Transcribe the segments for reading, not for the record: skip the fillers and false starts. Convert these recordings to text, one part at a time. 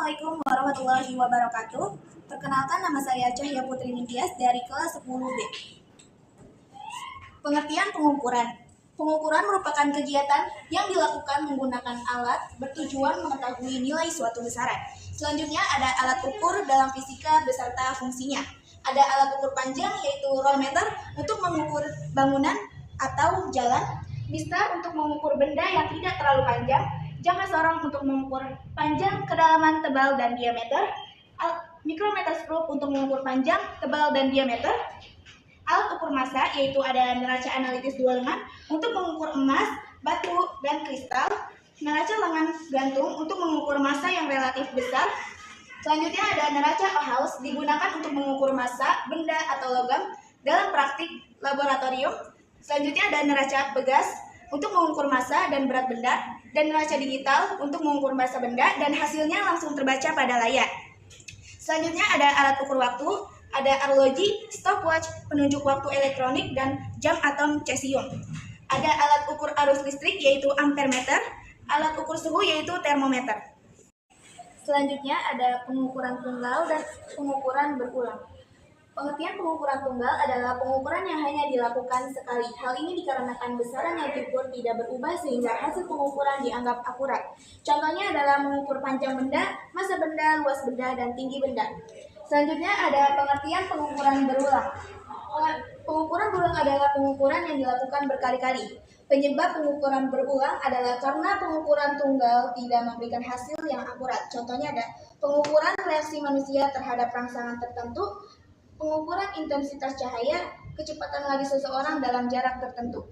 Assalamualaikum warahmatullahi wabarakatuh. Perkenalkan, nama saya Cahya Putri Ningtyas dari kelas 10B. Pengertian pengukuran. Pengukuran merupakan kegiatan yang dilakukan menggunakan alat bertujuan mengetahui nilai suatu besaran. Selanjutnya ada alat ukur dalam fisika beserta fungsinya. Ada alat ukur panjang yaitu rolmeter untuk mengukur bangunan atau jalan, mistar untuk mengukur benda yang tidak terlalu panjang, jangka sorong untuk mengukur panjang, kedalaman, tebal, dan diameter, mikrometerskop untuk mengukur panjang, tebal, dan diameter, alat ukur massa yaitu ada neraca analitis dua lengan untuk mengukur emas, batu, dan kristal, neraca lengan gantung untuk mengukur massa yang relatif besar. Selanjutnya ada neraca Ohaus digunakan untuk mengukur massa, benda, atau logam dalam praktik laboratorium. Selanjutnya ada neraca Pegas untuk mengukur massa dan berat benda, dan neraca digital untuk mengukur massa benda dan hasilnya langsung terbaca pada layar. Selanjutnya ada alat ukur waktu, ada arloji, stopwatch, penunjuk waktu elektronik, dan jam atom cesium. Ada alat ukur arus listrik yaitu ampermeter, alat ukur suhu yaitu termometer. Selanjutnya ada pengukuran tunggal dan pengukuran berulang. Pengertian pengukuran tunggal adalah pengukuran yang hanya dilakukan sekali. Hal ini dikarenakan besaran yang diukur tidak berubah sehingga hasil pengukuran dianggap akurat. Contohnya adalah mengukur panjang benda, massa benda, luas benda, dan tinggi benda. Selanjutnya ada pengertian pengukuran berulang. Pengukuran berulang adalah pengukuran yang dilakukan berkali-kali. Penyebab pengukuran berulang adalah karena pengukuran tunggal tidak memberikan hasil yang akurat. Contohnya ada pengukuran reaksi manusia terhadap rangsangan tertentu, pengukuran intensitas cahaya, kecepatan lari seseorang dalam jarak tertentu.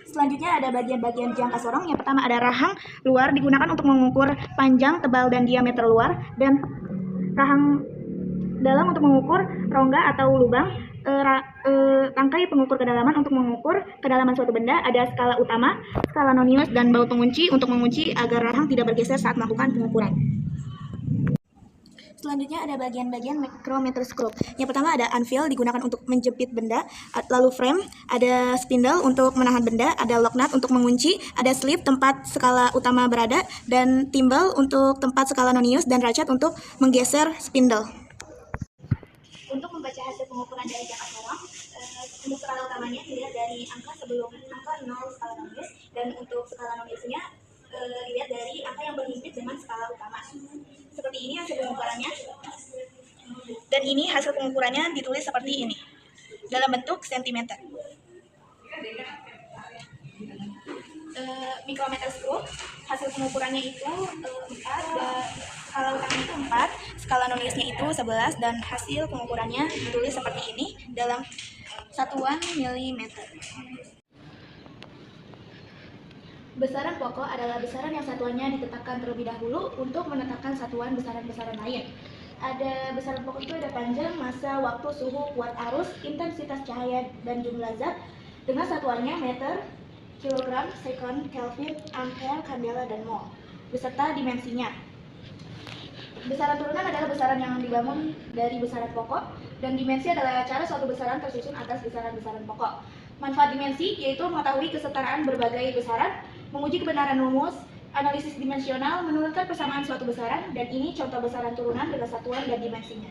Selanjutnya ada bagian-bagian jangka sorong. Yang pertama ada rahang luar digunakan untuk mengukur panjang, tebal, dan diameter luar, dan rahang dalam untuk mengukur rongga atau lubang. Tangkai pengukur kedalaman untuk mengukur kedalaman suatu benda. Ada skala utama, skala nonius, dan baut pengunci untuk mengunci agar rahang tidak bergeser saat melakukan pengukuran. Selanjutnya ada bagian-bagian mikrometerskop. Yang pertama ada anvil digunakan untuk menjepit benda, lalu frame, ada spindle untuk menahan benda, ada lock nut untuk mengunci, ada slip tempat skala utama berada, dan timbal untuk tempat skala nonius, dan ratchet untuk menggeser spindle. Untuk membaca hasil pengukuran dari jangka sorong, untuk skala utamanya dilihat dari angka sebelum angka 0 skala nonius, dan untuk skala noniusnya dilihat dari angka yang berhimpit dengan skala utama. Seperti ini hasil pengukurannya, dan ini hasil pengukurannya ditulis seperti ini dalam bentuk sentimeter. Mikrometerskop hasil pengukurannya itu 4, skala utamanya itu 4, skala noniusnya itu 11, dan hasil pengukurannya ditulis seperti ini dalam satuan milimeter. Besaran pokok adalah besaran yang satuannya ditetapkan terlebih dahulu untuk menetapkan satuan besaran-besaran lain. Ada besaran pokok itu ada panjang, massa, waktu, suhu, kuat arus, intensitas cahaya, dan jumlah zat dengan satuannya meter, kilogram, sekon, kelvin, ampere, kandela, dan mol, beserta dimensinya. Besaran turunan adalah besaran yang dibangun dari besaran pokok, dan dimensi adalah cara suatu besaran tersusun atas besaran-besaran pokok. Manfaat dimensi yaitu mengetahui kesetaraan berbagai besaran, menguji kebenaran rumus, analisis dimensional, menurunkan persamaan suatu besaran, dan ini contoh besaran turunan dengan satuan dan dimensinya.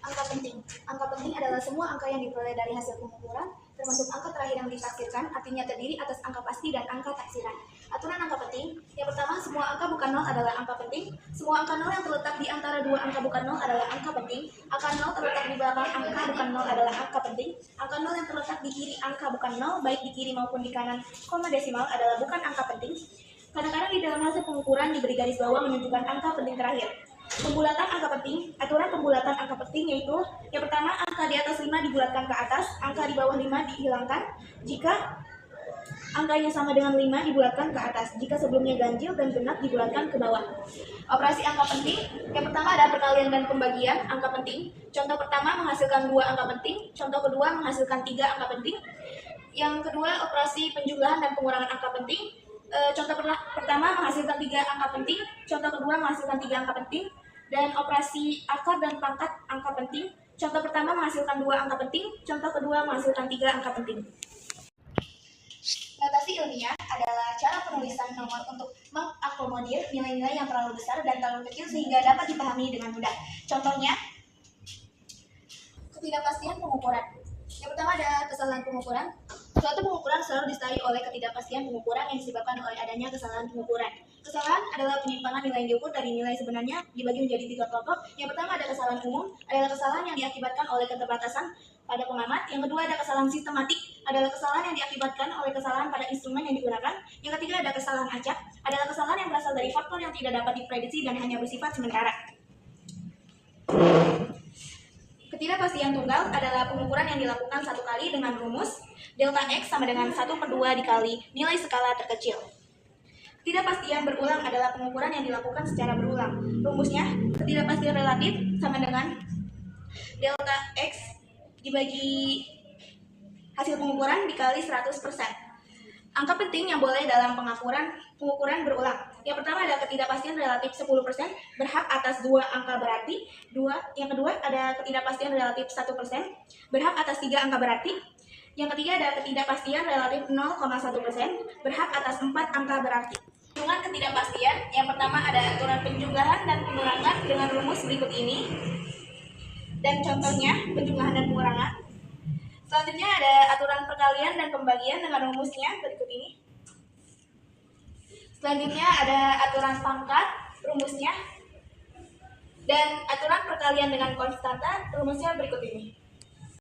Angka penting. Angka penting adalah semua angka yang diperoleh dari hasil pengukuran, termasuk angka terakhir yang ditaksirkan, artinya terdiri atas angka pasti dan angka taksiran. Aturan angka penting. Yang pertama, semua angka bukan nol adalah angka penting. Semua angka nol yang terletak di antara dua angka bukan nol adalah angka penting. Angka nol terletak di belakang angka bukan nol adalah angka penting. Angka nol yang terletak di kiri angka bukan nol, baik di kiri maupun di kanan koma desimal adalah bukan angka penting. Kadang-kadang di dalam hasil pengukuran diberi garis bawah menunjukkan angka penting terakhir. Pembulatan angka penting. Aturan pembulatan angka penting yaitu yang pertama, angka di atas 5 dibulatkan ke atas, angka di bawah 5 dihilangkan jika angkanya sama dengan 5 dibulatkan ke atas, jika sebelumnya ganjil dan genap dibulatkan ke bawah. Operasi angka penting. Yang pertama ada perkalian dan pembagian angka penting. Contoh pertama menghasilkan 2 angka penting, contoh kedua menghasilkan 3 angka penting. Yang kedua operasi penjumlahan dan pengurangan angka penting. Contoh pertama menghasilkan 3 angka penting, contoh kedua menghasilkan 3 angka penting, dan operasi akar dan pangkat angka penting. Contoh pertama menghasilkan 2 angka penting, contoh kedua menghasilkan 3 angka penting. Notasi ilmiah adalah cara penulisan nomor untuk mengakomodir nilai-nilai yang terlalu besar dan terlalu kecil sehingga dapat dipahami dengan mudah. Contohnya, ketidakpastian pengukuran. Yang pertama ada kesalahan pengukuran. Suatu pengukuran selalu disertai oleh ketidakpastian pengukuran yang disebabkan oleh adanya kesalahan pengukuran. Kesalahan adalah penyimpangan nilai yang diukur dari nilai sebenarnya dibagi menjadi 3 kelompok. Yang pertama ada kesalahan umum, adalah kesalahan yang diakibatkan oleh keterbatasan pada pengamat. Yang kedua ada kesalahan sistematik, adalah kesalahan yang diakibatkan oleh kesalahan pada instrumen yang digunakan. Yang ketiga ada kesalahan acak, adalah kesalahan yang berasal dari faktor yang tidak dapat diprediksi dan hanya bersifat sementara. Ketidakpastian tunggal adalah pengukuran yang dilakukan satu kali dengan rumus delta X sama dengan 1/2 dikali nilai skala terkecil. Ketidakpastian berulang adalah pengukuran yang dilakukan secara berulang. Rumusnya, ketidakpastian relatif sama dengan delta X dibagi hasil pengukuran dikali 100%. Angka penting yang boleh dalam pengukuran berulang. Yang pertama ada ketidakpastian relatif 10%, berhak atas 2 angka berarti. Yang kedua ada ketidakpastian relatif 1%, berhak atas 3 angka berarti. Yang ketiga ada ketidakpastian relatif 0,1%, berhak atas 4 angka berarti. Hitungan ketidakpastian, yang pertama ada aturan penjumlahan dan pengurangan dengan rumus berikut ini. Dan contohnya penjumlahan dan pengurangan. Selanjutnya ada aturan perkalian dan pembagian dengan rumusnya berikut ini. Selanjutnya ada aturan pangkat, rumusnya. Dan aturan perkalian dengan konstanta, rumusnya berikut ini.